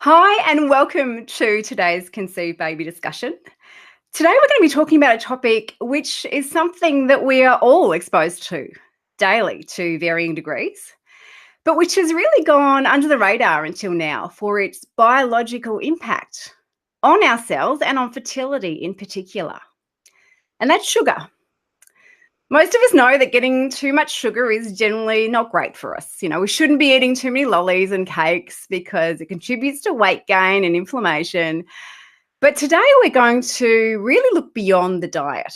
Hi, and welcome to today's Conceive Baby discussion. Today we're going to be talking about a topic which is something that we are all exposed to daily to varying degrees, but which has really gone under the radar until now for its biological impact on our cells and on fertility in particular, and that's sugar. Most of us know that getting too much sugar is generally not great for us. You know, we shouldn't be eating too many lollies and cakes because it contributes to weight gain and inflammation. But today we're going to really look beyond the diet,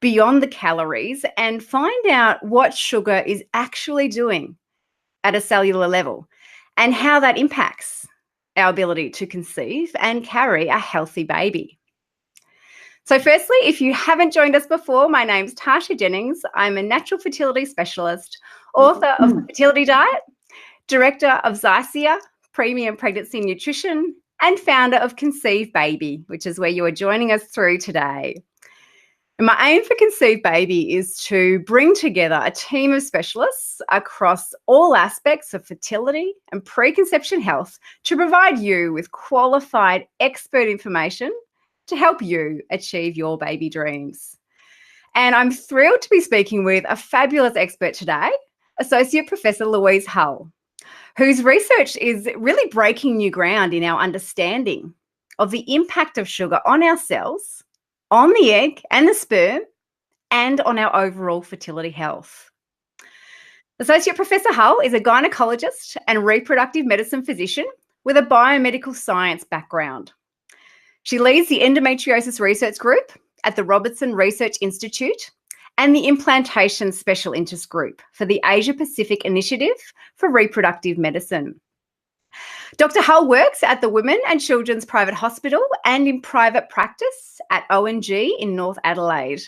beyond the calories, and find out what sugar is actually doing at a cellular level and how that impacts our ability to conceive and carry a healthy baby. So firstly, if you haven't joined us before, my name's Tasha Jennings. I'm a natural fertility specialist, author of The Fertility Diet, director of Zycia, Premium Pregnancy Nutrition, and founder of Conceive Baby, which is where you are joining us through today. And my aim for Conceive Baby is to bring together a team of specialists across all aspects of fertility and preconception health to provide you with qualified expert information to help you achieve your baby dreams. And I'm thrilled to be speaking with a fabulous expert today, Associate Professor Louise Hull, whose research is really breaking new ground in our understanding of the impact of sugar on our cells, on the egg and the sperm, and on our overall fertility health. Associate Professor Hull is a gynaecologist and reproductive medicine physician with a biomedical science background. She leads the Endometriosis Research Group at the Robertson Research Institute and the Implantation Special Interest Group for the Asia Pacific Initiative for Reproductive Medicine. Dr. Hull works at the Women and Children's Private Hospital and in private practice at ONG in North Adelaide.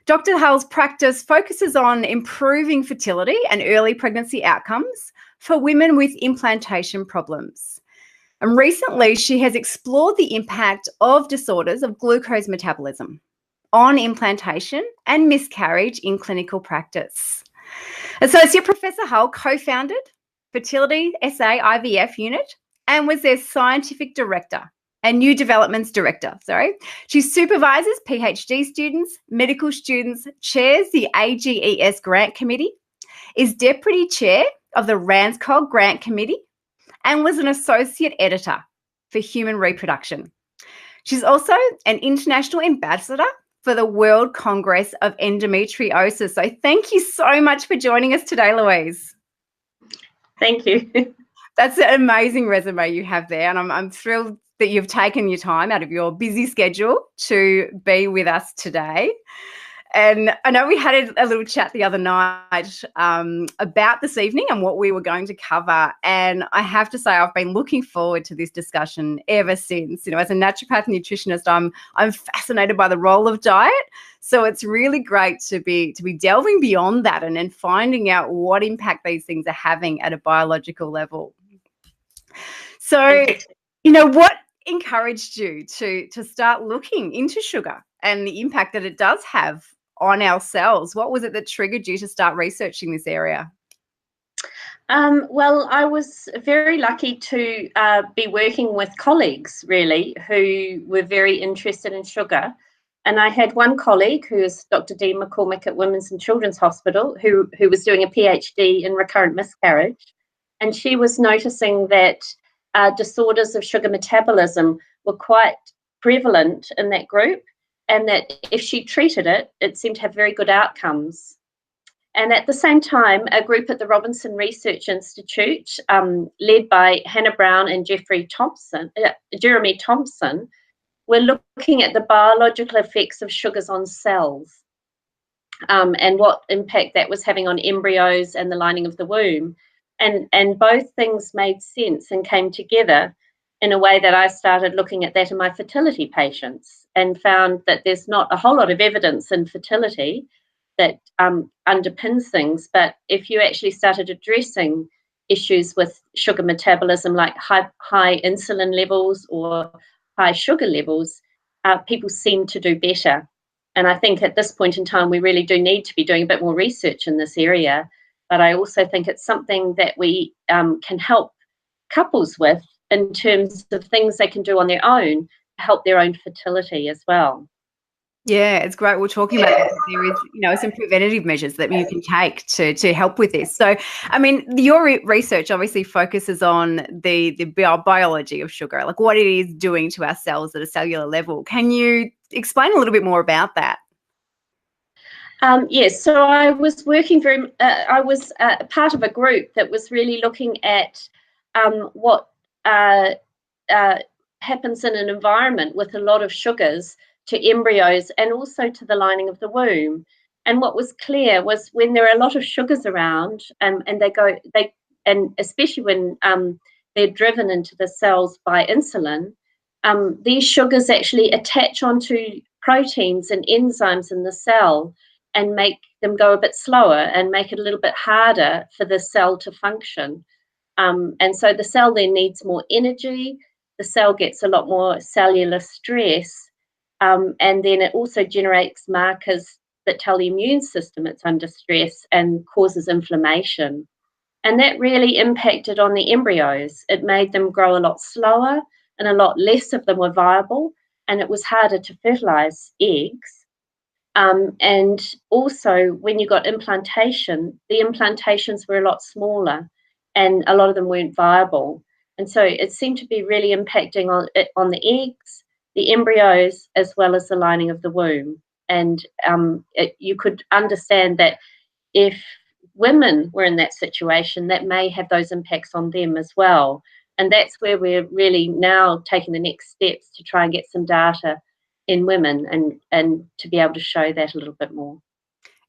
Dr. Hull's practice focuses on improving fertility and early pregnancy outcomes for women with implantation problems. And recently, she has explored the impact of disorders of glucose metabolism on implantation and miscarriage in clinical practice. Associate Professor Hull co-founded Fertility SA IVF Unit and was their scientific director and new developments director. She supervises PhD students, medical students, chairs the AGES Grant Committee, is deputy chair of the RANZCOG Grant Committee, and was an associate editor for Human Reproduction. She's also an international ambassador for the World Congress of Endometriosis. So thank you so much for joining us today, Louise. Thank you. That's an amazing resume you have there, and I'm thrilled that you've taken your time out of your busy schedule to be with us today. And I know we had a little chat the other night about this evening and what we were going to cover. And I have to say, I've been looking forward to this discussion ever since. You know, as a naturopath nutritionist, I'm fascinated by the role of diet. So it's really great to be delving beyond that and then finding out what impact these things are having at a biological level. So, you know, what encouraged you to start looking into sugar and the impact that it does have on our cells? What was it that triggered you to start researching this area? Well, I was very lucky to be working with colleagues, really, who were very interested in sugar. And I had one colleague, who is Dr. Dee McCormick at Women's and Children's Hospital, who was doing a PhD in recurrent miscarriage. And she was noticing that disorders of sugar metabolism were quite prevalent in that group, and that if she treated it, it seemed to have very good outcomes. And at the same time, a group at the Robinson Research Institute, led by Hannah Brown and Jeremy Thompson, were looking at the biological effects of sugars on cells, and what impact that was having on embryos and the lining of the womb. And both things made sense and came together in a way that I started looking at that in my fertility patients and found that there's not a whole lot of evidence in fertility that underpins things. But if you actually started addressing issues with sugar metabolism, like high insulin levels or high sugar levels, people seem to do better. And I think at this point in time, we really do need to be doing a bit more research in this area. But I also think it's something that we can help couples with in terms of things they can do on their own to help their own fertility as well. Yeah, it's great we're talking about that. There is, some preventative measures that you can take to help with this. So, I mean, your research obviously focuses on the biology of sugar, like what it is doing to our cells at a cellular level. Can you explain a little bit more about that? Yes, so I was working I was part of a group that was really looking at what happens in an environment with a lot of sugars to embryos and also to the lining of the womb. And what was clear was when there are a lot of sugars around, and especially when they're driven into the cells by insulin, these sugars actually attach onto proteins and enzymes in the cell and make them go a bit slower and make it a little bit harder for the cell to function. And so the cell then needs more energy, the cell gets a lot more cellular stress, and then it also generates markers that tell the immune system it's under stress and causes inflammation. And that really impacted on the embryos. It made them grow a lot slower and a lot less of them were viable, and it was harder to fertilize eggs. And also, when you got implantation, the implantations were a lot smaller and a lot of them weren't viable. And so it seemed to be really impacting on the eggs, the embryos, as well as the lining of the womb. And you could understand that if women were in that situation, that may have those impacts on them as well. And that's where we're really now taking the next steps to try and get some data in women and to be able to show that a little bit more.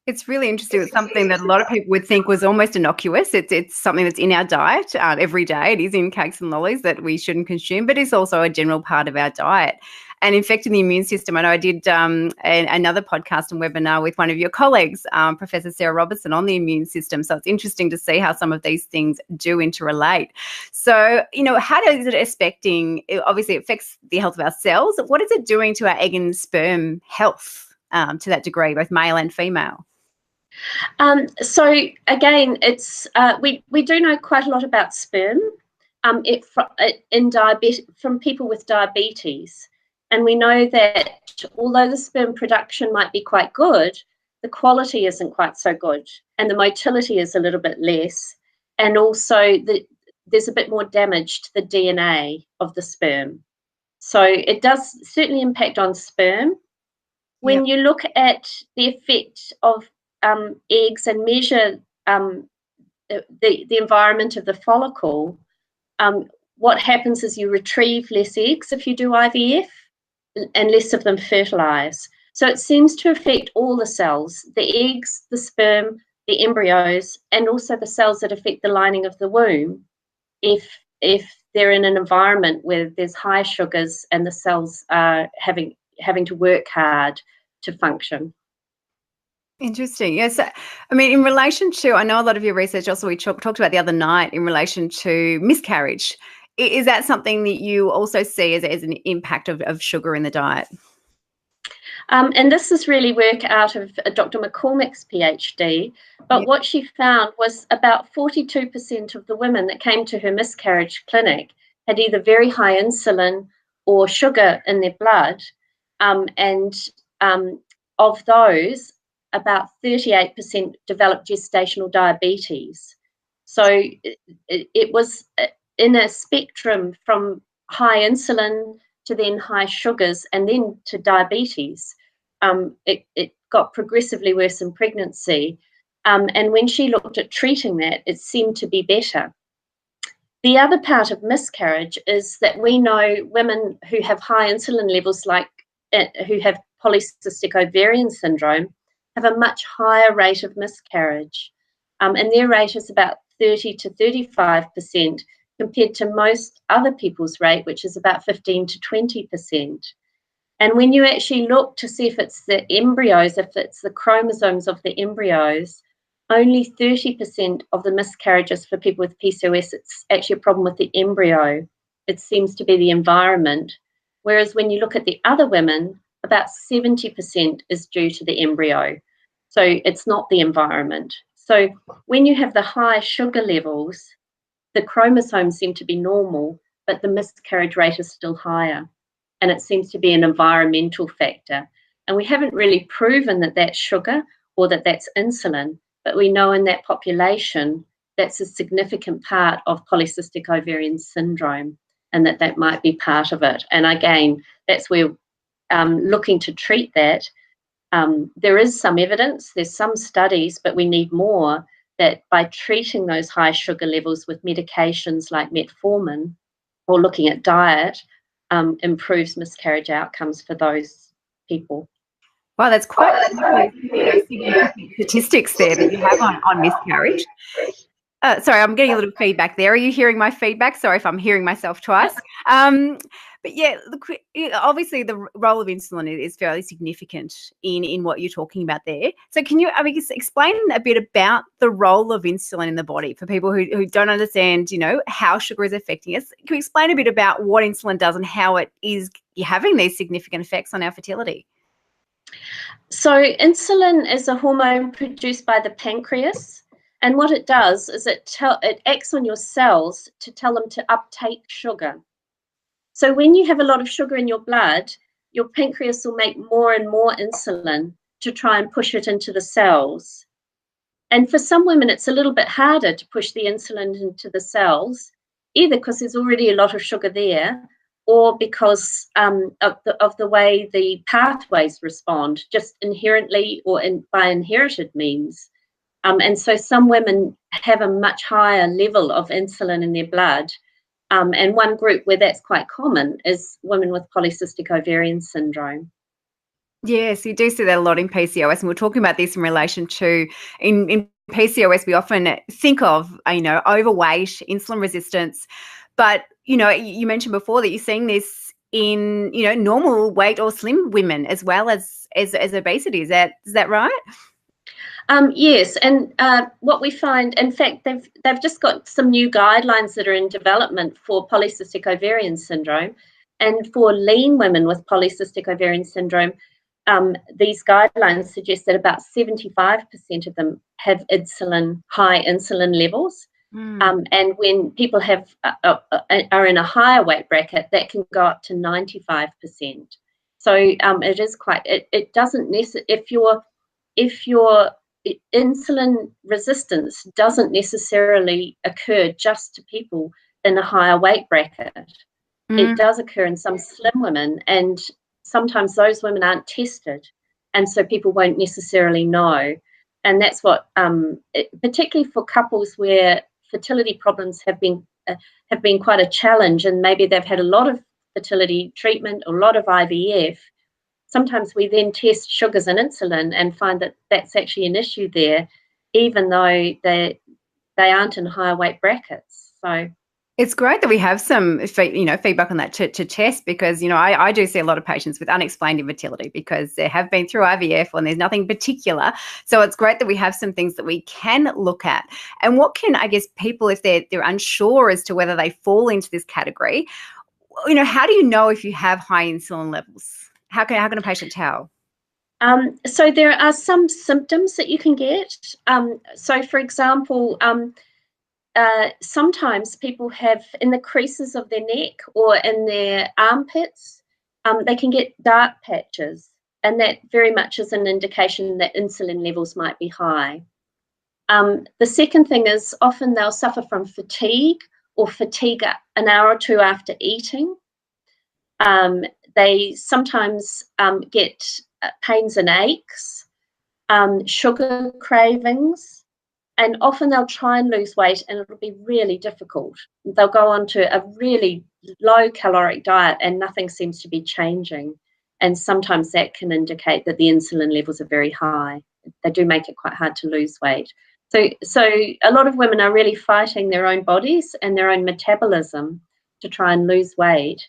It's really interesting. It's something that a lot of people would think was almost innocuous. It's something that's in our diet every day. It is in cakes and lollies that we shouldn't consume, but it's also a general part of our diet. And infecting the immune system. I know I did another podcast and webinar with one of your colleagues, Professor Sarah Robertson, on the immune system. So it's interesting to see how some of these things do interrelate. So, how is it affecting, obviously it affects the health of our cells. What is it doing to our egg and sperm health to that degree, both male and female? So again, it's we do know quite a lot about sperm from people with diabetes. And we know that although the sperm production might be quite good, the quality isn't quite so good, and the motility is a little bit less, and also there's a bit more damage to the DNA of the sperm. So it does certainly impact on sperm. When you look at the effect of eggs and measure the environment of the follicle, what happens is you retrieve less eggs if you do IVF, and less of them fertilize. So it seems to affect all the cells, the eggs, the sperm, the embryos, and also the cells that affect the lining of the womb if they're in an environment where there's high sugars and the cells are having to work hard to function. Interesting. Yes. I mean, in relation to, I know a lot of your research also we talked about the other night in relation to miscarriage. Is that something that you also see as an impact of sugar in the diet? And this is really work out of Dr. McCormick's PhD. But what she found was about 42% of the women that came to her miscarriage clinic had either very high insulin or sugar in their blood. And of those, about 38% developed gestational diabetes. So it was in a spectrum from high insulin to then high sugars and then to diabetes. It got progressively worse in pregnancy. And when she looked at treating that, it seemed to be better. The other part of miscarriage is that we know women who have high insulin levels, like who have polycystic ovarian syndrome, have a much higher rate of miscarriage. And their rate is about 30 to 35% compared to most other people's rate, which is about 15 to 20%. And when you actually look to see if it's the embryos, if it's the chromosomes of the embryos, only 30% of the miscarriages for people with PCOS, it's actually a problem with the embryo. It seems to be the environment. Whereas when you look at the other women, about 70% is due to the embryo. So it's not the environment. So when you have the high sugar levels, the chromosomes seem to be normal, but the miscarriage rate is still higher. And it seems to be an environmental factor. And we haven't really proven that that's sugar or that that's insulin, but we know in that population that's a significant part of polycystic ovarian syndrome, and that might be part of it. And again, that's where looking to treat that. There is some evidence, there's some studies, but we need more, that by treating those high sugar levels with medications like metformin or looking at diet, improves miscarriage outcomes for those people. Wow, that's quite significant statistics there that you have on miscarriage. Sorry, I'm getting a little feedback there. Are you hearing my feedback? Sorry if I'm hearing myself twice. But yeah, look, obviously the role of insulin is fairly significant in what you're talking about there. So can you, explain a bit about the role of insulin in the body for people who don't understand, how sugar is affecting us? Can you explain a bit about what insulin does and how it is having these significant effects on our fertility? So insulin is a hormone produced by the pancreas. And what it does is it acts on your cells to tell them to uptake sugar. So when you have a lot of sugar in your blood, your pancreas will make more and more insulin to try and push it into the cells. And for some women, it's a little bit harder to push the insulin into the cells, either because there's already a lot of sugar there, or because of the way the pathways respond, just inherently or by inherited means. And so some women have a much higher level of insulin in their blood. And one group where that's quite common is women with polycystic ovarian syndrome. Yes, you do see that a lot in PCOS, and we're talking about this in relation to in PCOS. We often think of overweight, insulin resistance, but you mentioned before that you're seeing this in normal weight or slim women as well as obesity. Is that right? Yes, and what we find, in fact, they've just got some new guidelines that are in development for polycystic ovarian syndrome, and for lean women with polycystic ovarian syndrome. These guidelines suggest that about 75% of them have high insulin levels. And when people are in a higher weight bracket, that can go up to 95%. So it is quite. It doesn't necessarily, if your insulin resistance doesn't necessarily occur just to people in a higher weight bracket. It does occur in some slim women, and sometimes those women aren't tested, and so people won't necessarily know. And that's what, particularly for couples where fertility problems have been quite a challenge, and maybe they've had a lot of fertility treatment, a lot of IVF. Sometimes we then test sugars and insulin and find that that's actually an issue there, even though they aren't in higher weight brackets. So it's great that we have some, feedback on that to test, because, I do see a lot of patients with unexplained infertility because they have been through IVF and there's nothing particular. So it's great that we have some things that we can look at. And what can, people, if they're unsure as to whether they fall into this category, how do you know if you have high insulin levels? How can a patient tell? So there are some symptoms that you can get. So, for example, sometimes people have in the creases of their neck or in their armpits, they can get dark patches, and that very much is an indication that insulin levels might be high. The second thing is often they'll suffer from fatigue an hour or two after eating. They sometimes get pains and aches, sugar cravings, and often they'll try and lose weight and it'll be really difficult. They'll go on to a really low caloric diet and nothing seems to be changing. And sometimes that can indicate that the insulin levels are very high. They do make it quite hard to lose weight. So a lot of women are really fighting their own bodies and their own metabolism to try and lose weight.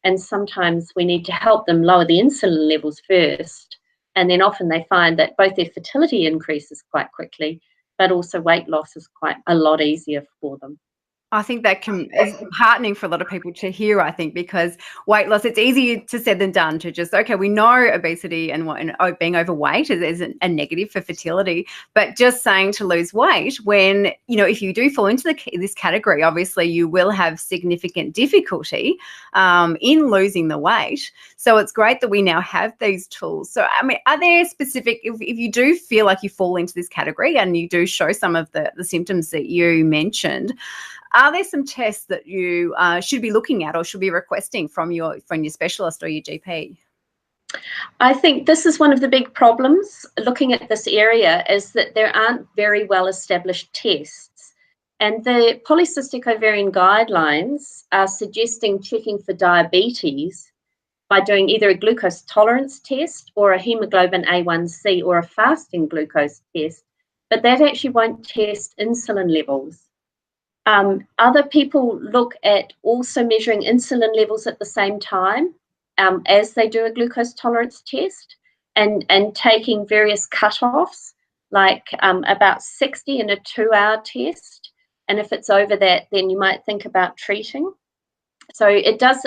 And sometimes we need to help them lower the insulin levels first. And then often they find that both their fertility increases quite quickly, but also weight loss is quite a lot easier for them. I think that is heartening for a lot of people to hear, I think, because weight loss, it's easier to said than done to just, okay, we know obesity and being overweight is a negative for fertility, but just saying to lose weight when, if you do fall into this category, obviously you will have significant difficulty in losing the weight. So it's great that we now have these tools. So, I mean, are there specific, if you do feel like you fall into this category and you do show some of the symptoms that you mentioned, are there some tests that you should be looking at or should be requesting from your specialist or your GP? I think this is one of the big problems looking at this area, is that there aren't very well established tests. And the polycystic ovarian guidelines are suggesting checking for diabetes by doing either a glucose tolerance test or a hemoglobin A1C or a fasting glucose test, but that actually won't test insulin levels. Other people look at also measuring insulin levels at the same time as they do a glucose tolerance test, and taking various cutoffs, like about 60 in a 2-hour test. And if it's over that, then you might think about treating. So it does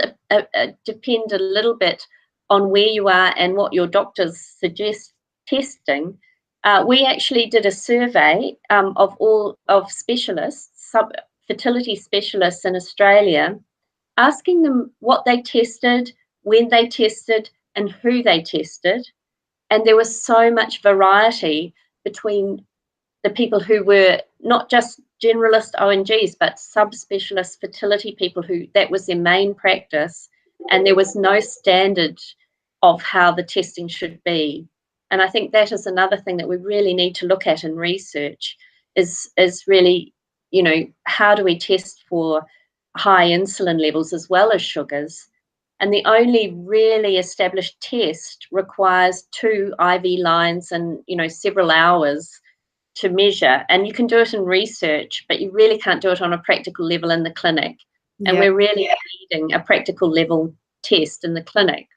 depend a little bit on where you are and what your doctors suggest testing. We actually did a survey of all of specialists, fertility specialists in Australia, asking them what they tested, when they tested, and who they tested. And there was so much variety between the people who were not just generalist ONGs, but subspecialist fertility people who that was their main practice, and there was no standard of how the testing should be. And I think that is another thing that we really need to look at in research, is really, how do we test for high insulin levels as well as sugars? And the only really established test requires 2 IV lines and, several hours to measure. And you can do it in research, but you really can't do it on a practical level in the clinic. And we're really needing a practical level test in the clinic.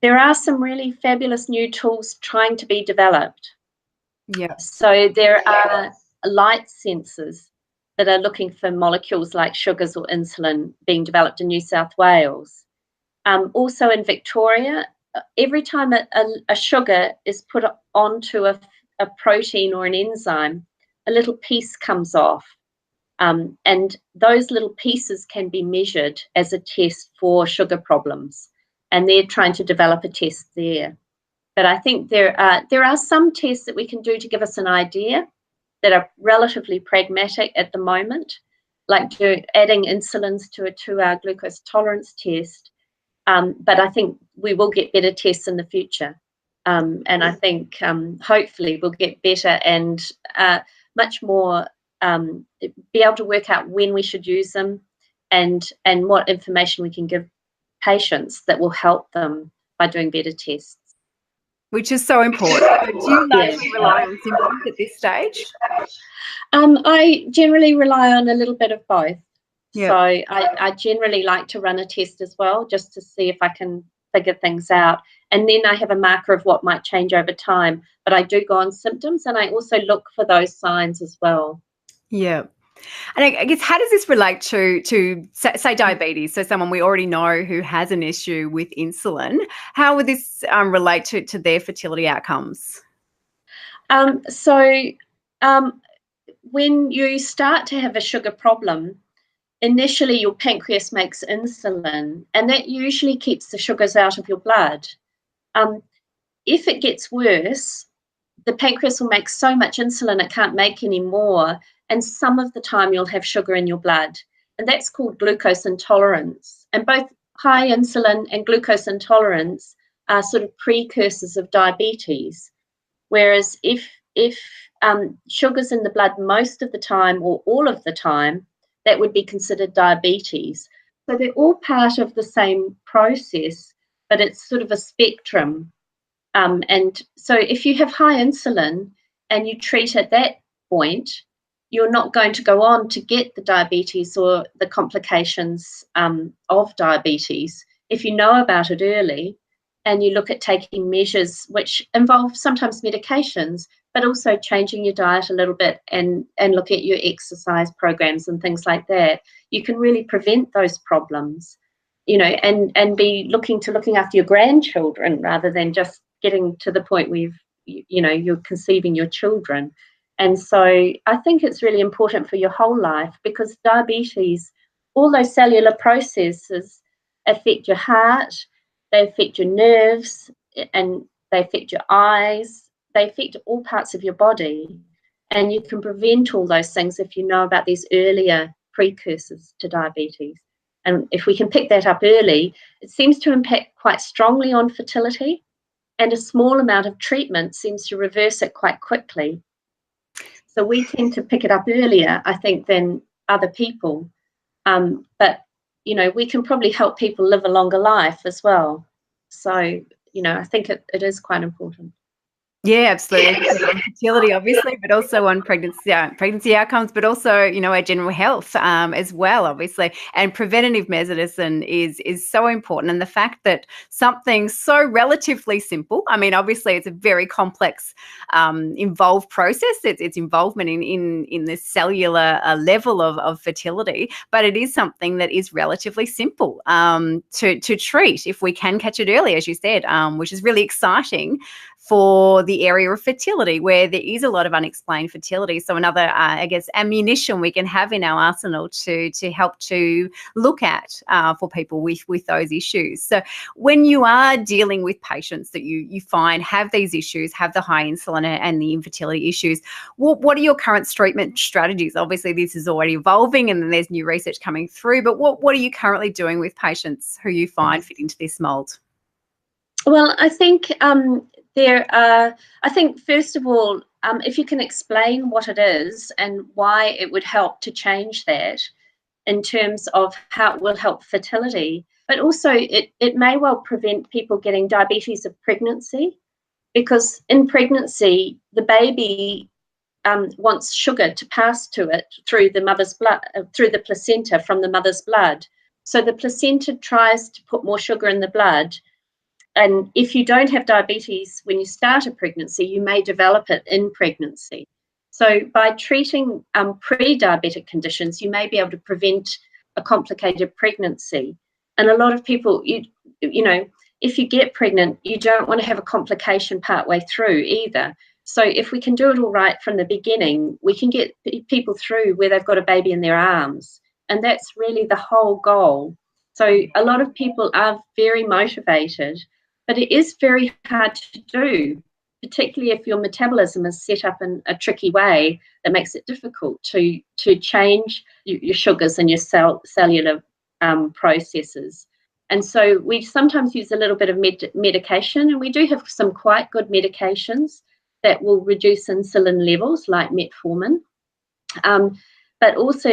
There are some really fabulous new tools trying to be developed. Yeah. So there are light sensors that are looking for molecules like sugars or insulin being developed in New South Wales. Also in Victoria, every time a sugar is put onto a protein or an enzyme, a little piece comes off. And those little pieces can be measured as a test for sugar problems. And they're trying to develop a test there. But I think there are some tests that we can do to give us an idea that are relatively pragmatic at the moment, like adding insulins to a 2-hour glucose tolerance test. But I think we will get better tests in the future. And I think hopefully we'll get better and much more be able to work out when we should use them and what information we can give patients that will help them by doing better tests. Which is so important. Do you largely rely on symptoms at this stage? I generally rely on a little bit of both. Yep. So I generally like to run a test as well, just to see if I can figure things out. And then I have a marker of what might change over time. But I do go on symptoms, and I also look for those signs as well. Yeah. And I guess, how does this relate to say diabetes? So someone we already know who has an issue with insulin, how would this relate to their fertility outcomes? When you start to have a sugar problem, initially your pancreas makes insulin, and that usually keeps the sugars out of your blood. If it gets worse, the pancreas will make so much insulin it can't make any more, and some of the time you'll have sugar in your blood, and that's called glucose intolerance. And both high insulin and glucose intolerance are sort of precursors of diabetes. Whereas if sugar's in the blood most of the time or all of the time, that would be considered diabetes. So they're all part of the same process, but it's sort of a spectrum. And so if you have high insulin and you treat at that point, you're not going to go on to get the diabetes or the complications of diabetes. If you know about it early and you look at taking measures which involve sometimes medications, but also changing your diet a little bit and look at your exercise programs and things like that, you can really prevent those problems, and be looking after your grandchildren rather than just getting to the point where you're conceiving your children. And so I think it's really important for your whole life, because diabetes, all those cellular processes affect your heart, they affect your nerves, and they affect your eyes, they affect all parts of your body. And you can prevent all those things if you know about these earlier precursors to diabetes. And if we can pick that up early, it seems to impact quite strongly on fertility, and a small amount of treatment seems to reverse it quite quickly. So we tend to pick it up earlier, I think, than other people. But, we can probably help people live a longer life as well. So, I think it is quite important. Yeah, absolutely. On fertility, obviously, but also on pregnancy outcomes, but also, our general health as well, obviously. And preventative medicine is so important. And the fact that something so relatively simple, I mean, obviously, it's a very complex, involved process. It's involvement in the cellular level of fertility, but it is something that is relatively simple to treat if we can catch it early, as you said, which is really exciting for the area of fertility, where there is a lot of unexplained fertility. So another, ammunition we can have in our arsenal to help to look at for people with those issues. So when you are dealing with patients that you find have these issues, have the high insulin and the infertility issues, what are your current treatment strategies? Obviously, this is already evolving and then there's new research coming through, but what are you currently doing with patients who you find fit into this mould? Well, I think first of all, if you can explain what it is and why it would help to change that in terms of how it will help fertility, but also it may well prevent people getting diabetes of pregnancy, because in pregnancy, the baby wants sugar to pass to it through the mother's blood, through the placenta from the mother's blood. So the placenta tries to put more sugar in the blood. And if you don't have diabetes when you start a pregnancy, you may develop it in pregnancy. So by treating pre-diabetic conditions, you may be able to prevent a complicated pregnancy. And a lot of people, if you get pregnant, you don't want to have a complication partway through either. So if we can do it all right from the beginning, we can get people through where they've got a baby in their arms. And that's really the whole goal. So a lot of people are very motivated, but it is very hard to do, particularly if your metabolism is set up in a tricky way that makes it difficult to change your sugars and your cellular processes. And so we sometimes use a little bit of medication, and we do have some quite good medications that will reduce insulin levels, like metformin. But also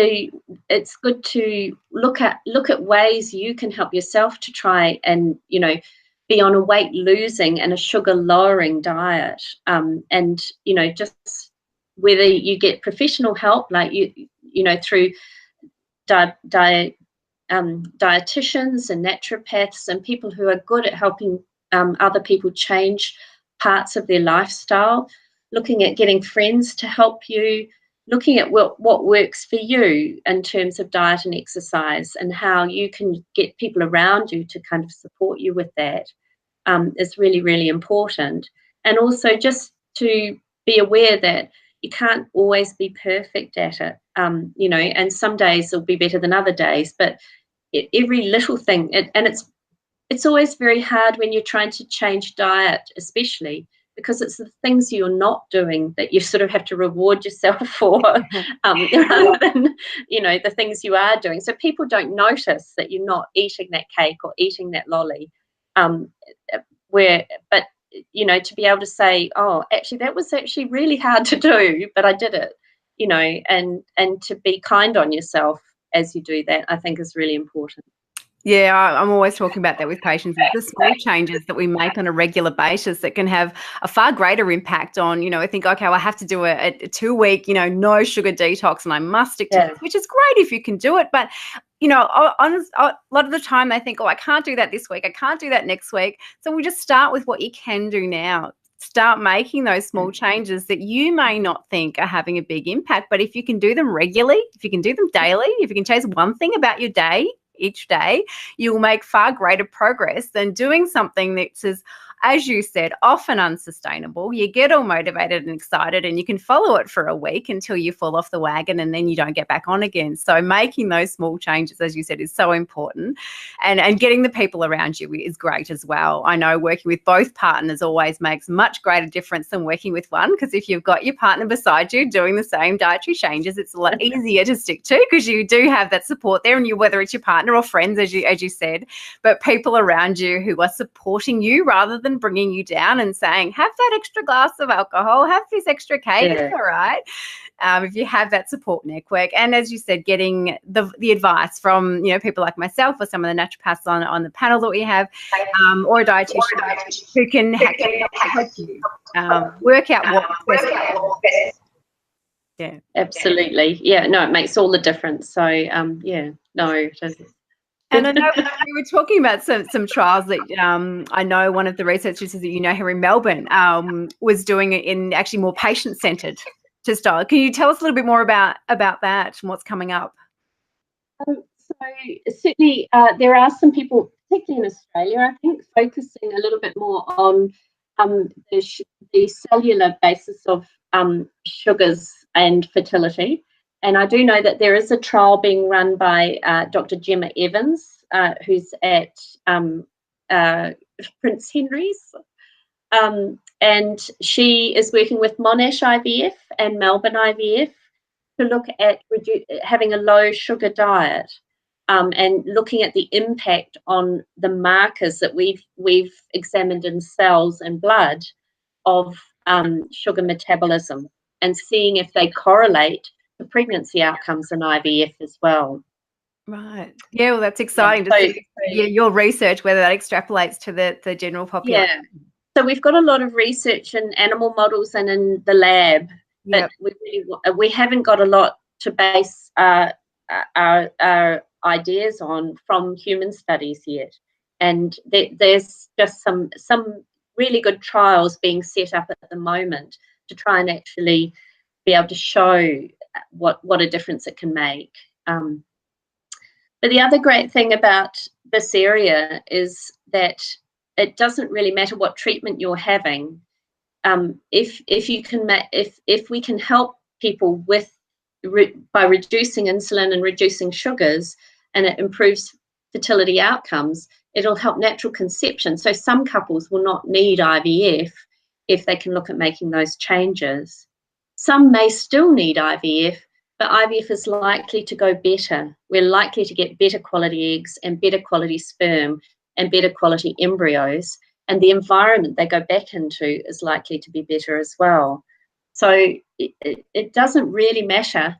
it's good to look at ways you can help yourself to try and, be on a weight losing and a sugar lowering diet, and just whether you get professional help, like through dietitians and naturopaths and people who are good at helping other people change parts of their lifestyle, looking at getting friends to help you, looking at what works for you in terms of diet and exercise, and how you can get people around you to kind of support you with that, is really, really important. And also just to be aware that you can't always be perfect at it, and some days will be better than other days, but every little thing, and it's always very hard when you're trying to change diet, especially because it's the things you're not doing that you sort of have to reward yourself for, rather than, the things you are doing. So people don't notice that you're not eating that cake or eating that lolly, but to be able to say, oh, actually, that was actually really hard to do, but I did it, and to be kind on yourself as you do that, I think is really important. Yeah, I'm always talking about that with patients. It's the small changes that we make on a regular basis that can have a far greater impact on, I think, okay, well, I have to do a 2-week, no sugar detox, and I must stick to this, which is great if you can do it. But, a lot of the time they think, oh, I can't do that this week. I can't do that next week. So we just start with what you can do now. start making those small changes that you may not think are having a big impact. But if you can do them regularly, if you can do them daily, if you can change one thing about your day each day, you will make far greater progress than doing something that's, as you said, often unsustainable. You get all motivated and excited and you can follow it for a week until you fall off the wagon and then you don't get back on again. So making those small changes, as you said, is so important. And getting the people around you is great as well. I know working with both partners always makes much greater difference than working with one, because if you've got your partner beside you doing the same dietary changes, it's a lot easier to stick to, because you do have that support there, and whether it's your partner or friends, as you said, but people around you who are supporting you rather than bringing you down and saying, have that extra glass of alcohol, have this extra cake, it's all right. If you have that support network, and as you said, getting the advice from people like myself or some of the naturopaths on the panel that we have, or a dietitian who can help you work out what's best. Yeah, absolutely. Yeah, no, it makes all the difference. So And I know we were talking about some trials that I know one of the researchers that here in Melbourne was doing it in actually more patient-centred to style. Can you tell us a little bit more about that and what's coming up? So certainly there are some people, particularly in Australia, I think, focusing a little bit more on the cellular basis of sugars and fertility. And I do know that there is a trial being run by Dr. Gemma Evans, who's at Prince Henry's. And she is working with Monash IVF and Melbourne IVF to look at having a low sugar diet, and looking at the impact on the markers that we've examined in cells and blood of sugar metabolism, and seeing if they correlate to pregnancy outcomes in IVF as well. Right. Yeah, well, that's exciting to see your research, whether that extrapolates to the general population. Yeah. So we've got a lot of research in animal models and in the lab, but we haven't got a lot to base our ideas on from human studies yet. And there's just some really good trials being set up at the moment to try and actually be able to show what a difference it can make. But the other great thing about this area is that it doesn't really matter what treatment you're having. If we can help people by reducing insulin and reducing sugars, and it improves fertility outcomes, it'll help natural conception. So some couples will not need IVF if they can look at making those changes. Some may still need IVF, but IVF is likely to go better. We're likely to get better quality eggs and better quality sperm and better quality embryos, and the environment they go back into is likely to be better as well. So it doesn't really matter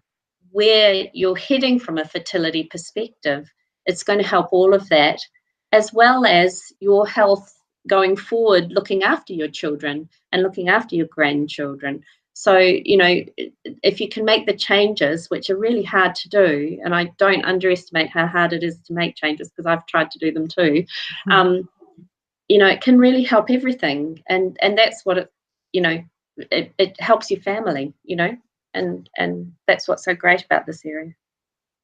where you're heading from a fertility perspective. It's going to help all of that, as well as your health going forward, looking after your children and looking after your grandchildren. So, if you can make the changes, which are really hard to do, and I don't underestimate how hard it is to make changes because I've tried to do them too, it can really help everything. And that's what it helps your family, and that's what's so great about this area.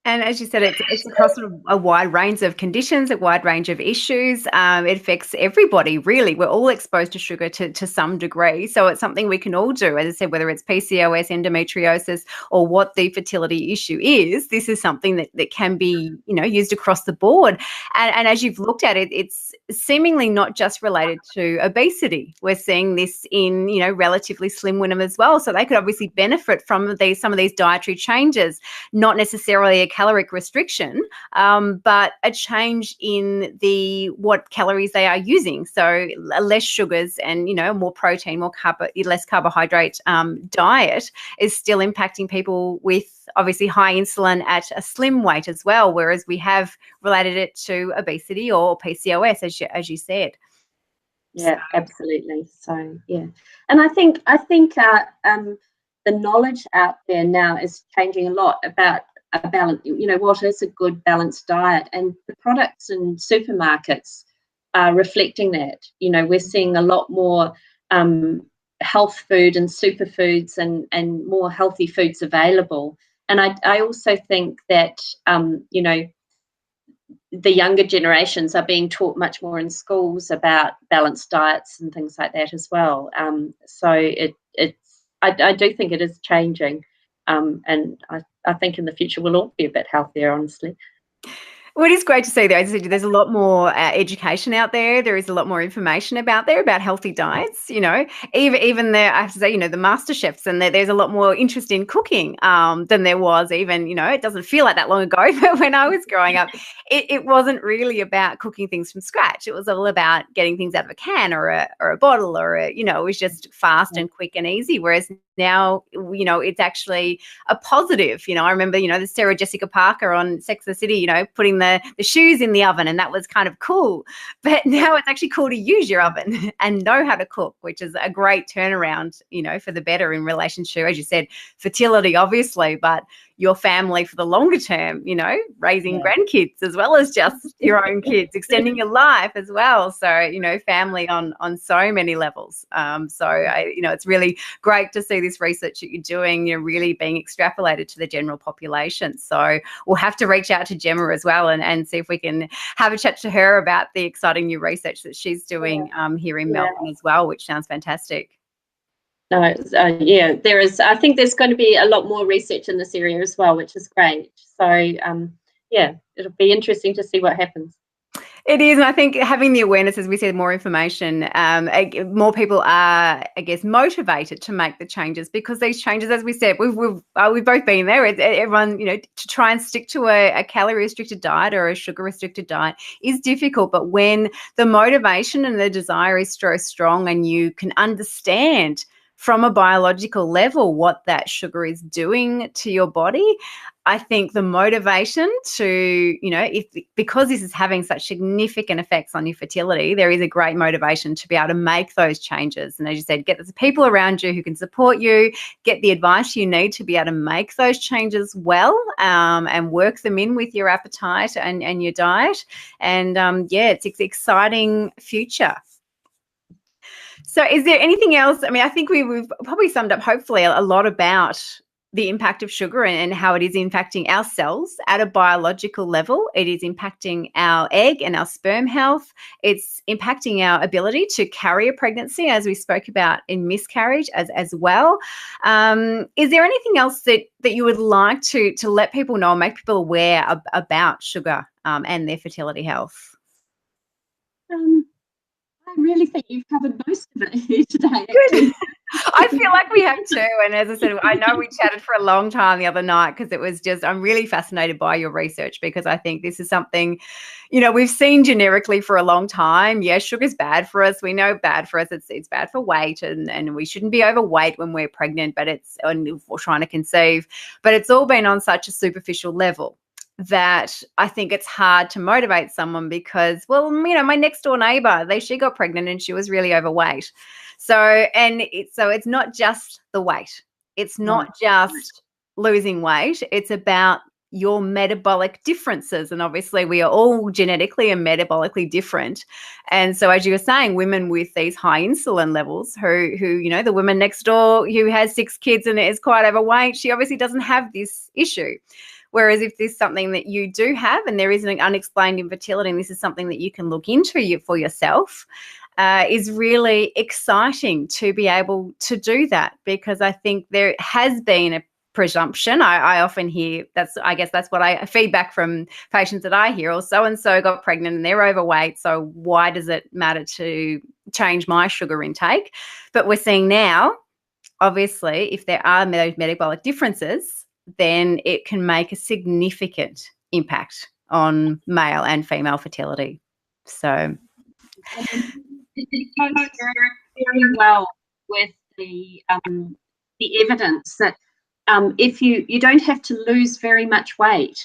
And as you said, it's across a wide range of conditions, a wide range of issues. It affects everybody, really. We're all exposed to sugar to some degree. So it's something we can all do. As I said, whether it's PCOS, endometriosis, or what the fertility issue is, this is something that can be, used across the board. And as you've looked at it, it's seemingly not just related to obesity. We're seeing this in, relatively slim women as well. So they could obviously benefit from some of these dietary changes, not necessarily a caloric restriction, but a change in what calories they are using. So less sugars and more protein, less carbohydrate diet is still impacting people with obviously high insulin at a slim weight as well. Whereas we have related it to obesity or PCOS, as you said. Yeah, absolutely. So yeah, and I think the knowledge out there now is changing a lot about a balance, what is a good balanced diet, and the products in supermarkets are reflecting that. We're seeing a lot more health food and superfoods and more healthy foods available. And I also think that, you know, the younger generations are being taught much more in schools about balanced diets and things like that as well. So I do think it is changing. And I think in the future we'll all be a bit healthier, honestly. Well, it is great to see, though. As I said, there's a lot more education out there. There is a lot more information about healthy diets. You know, even there, I have to say, you know, the master chefs, and there's a lot more interest in cooking than there was even. You know, it doesn't feel like that long ago, but when I was growing up, it wasn't really about cooking things from scratch. It was all about getting things out of a can or a bottle you know, it was just fast and quick and easy. Whereas now, you know, it's actually a positive. You know, I remember, you know, the Sarah Jessica Parker on Sex and the City, you know, putting the shoes in the oven, and that was kind of cool. But now it's actually cool to use your oven and know how to cook, which is a great turnaround, you know, for the better in relation to, as you said, fertility, obviously, but your family for the longer term, you know, raising grandkids as well as just your own kids, extending your life as well. So, you know, family on so many levels. You know, it's really great to see this research that you're doing, you know, really being extrapolated to the general population. So we'll have to reach out to Gemma as well and see if we can have a chat to her about the exciting new research that she's doing here in Melbourne as well, which sounds fantastic. No, yeah, there is. I think there's going to be a lot more research in this area as well, which is great. So, yeah, it'll be interesting to see what happens. It is, and I think having the awareness, as we said, more information, more people are, I guess, motivated to make the changes, because these changes, as we said, we've both been there. Everyone, you know, to try and stick to a calorie-restricted diet or a sugar-restricted diet is difficult. But when the motivation and the desire is so strong, and you can understand from a biological level what that sugar is doing to your body, I think the motivation to, you know, because this is having such significant effects on your fertility, there is a great motivation to be able to make those changes. And as you said, get the people around you who can support you, get the advice you need to be able to make those changes well, and work them in with your appetite and your diet. And yeah, it's an exciting future. So is there anything else? I mean, I think we've probably summed up, hopefully, a lot about the impact of sugar and how it is impacting our cells at a biological level. It is impacting our egg and our sperm health. It's impacting our ability to carry a pregnancy, as we spoke about in miscarriage as well. Is there anything else that you would like to let people know, make people aware about sugar and their fertility health? I really think you've covered most of it here today. Good. I feel like we have too. And as I said, I know we chatted for a long time the other night, because it was just, I'm really fascinated by your research, because I think this is something, you know, we've seen generically for a long time. Yes, sugar's bad for us. We know bad for us. It's bad for weight, and we shouldn't be overweight when we're pregnant, and we're trying to conceive. But it's all been on such a superficial level that I think it's hard to motivate someone, because, well, you know, my next door neighbor, she got pregnant and she was really overweight. So it's not just the weight. It's not just losing weight. It's about your metabolic differences. And obviously we are all genetically and metabolically different. And so, as you were saying, women with these high insulin levels, who, you know, the woman next door who has 6 kids and is quite overweight, she obviously doesn't have this issue. Whereas if there's something that you do have and there is an unexplained infertility, and this is something that you can look into for yourself, is really exciting to be able to do that, because I think there has been a presumption. I often hear, I guess that's what I feedback from patients that I hear, or so-and-so got pregnant and they're overweight, so why does it matter to change my sugar intake? But we're seeing now, obviously, if there are those metabolic differences, then it can make a significant impact on male and female fertility. So it goes very well with the evidence that if you don't have to lose very much weight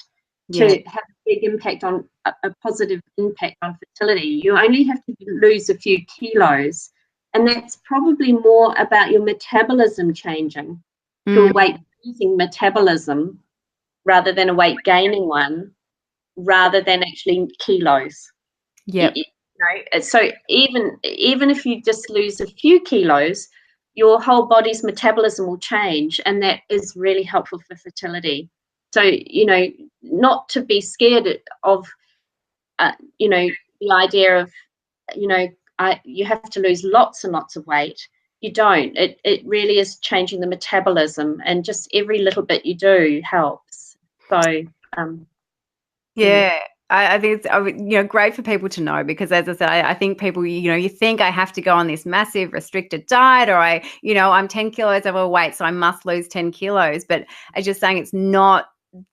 to have a big impact on a positive impact on fertility. You only have to lose a few kilos, and that's probably more about your metabolism changing to a weight losing metabolism rather than a weight gaining one, rather than actually kilos. Yeah. You know, so even if you just lose a few kilos, your whole body's metabolism will change, and that is really helpful for fertility. So, you know, not to be scared of, you know, the idea of, you know, you have to lose lots and lots of weight. You don't. It really is changing the metabolism, and just every little bit you do helps. So, yeah. I think it's, you know, great for people to know, because as I said, I think people, you know, you think I have to go on this massive restricted diet, or I'm 10 kilos overweight, so I must lose 10 kilos. But as you're saying, it's not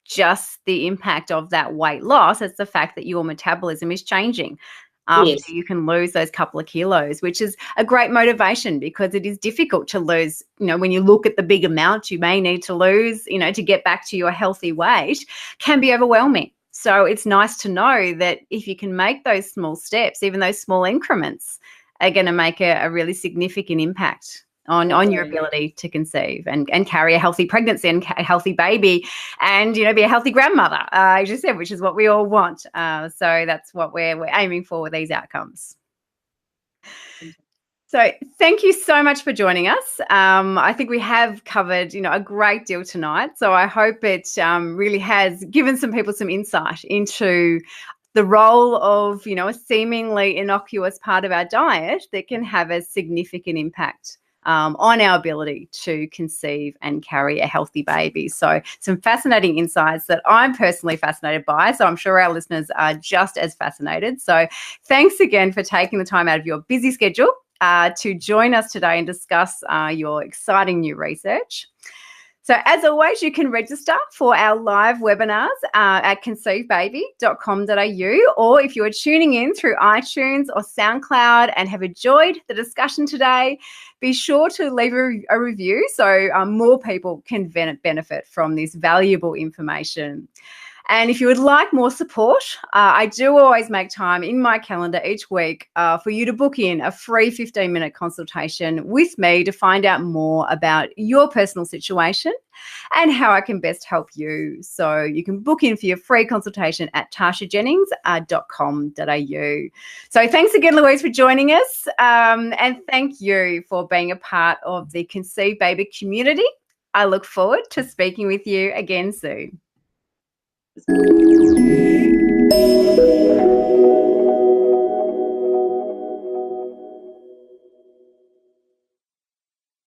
just the impact of that weight loss, it's the fact that your metabolism is changing after yes. you can lose those couple of kilos, which is a great motivation, because it is difficult to lose, you know, when you look at the big amount you may need to lose, you know, to get back to your healthy weight, can be overwhelming. So it's nice to know that if you can make those small steps, even those small increments, are going to make a really significant impact on your ability to conceive and carry a healthy pregnancy and a healthy baby, and, you know, be a healthy grandmother, as you said, which is what we all want. So that's what we're aiming for with these outcomes. So thank you so much for joining us. I think we have covered, you know, a great deal tonight. So I hope it really has given some people some insight into the role of, you know, a seemingly innocuous part of our diet that can have a significant impact on our ability to conceive and carry a healthy baby. So some fascinating insights that I'm personally fascinated by. So I'm sure our listeners are just as fascinated. So thanks again for taking the time out of your busy schedule to join us today and discuss your exciting new research. So as always, you can register for our live webinars at conceivebaby.com.au, or if you're tuning in through iTunes or SoundCloud and have enjoyed the discussion today, be sure to leave a review so more people can benefit from this valuable information. And if you would like more support, I do always make time in my calendar each week for you to book in a free 15-minute consultation with me to find out more about your personal situation and how I can best help you. So you can book in for your free consultation at tashajennings.com.au. So thanks again, Louise, for joining us. And thank you for being a part of the Conceive Baby community. I look forward to speaking with you again soon.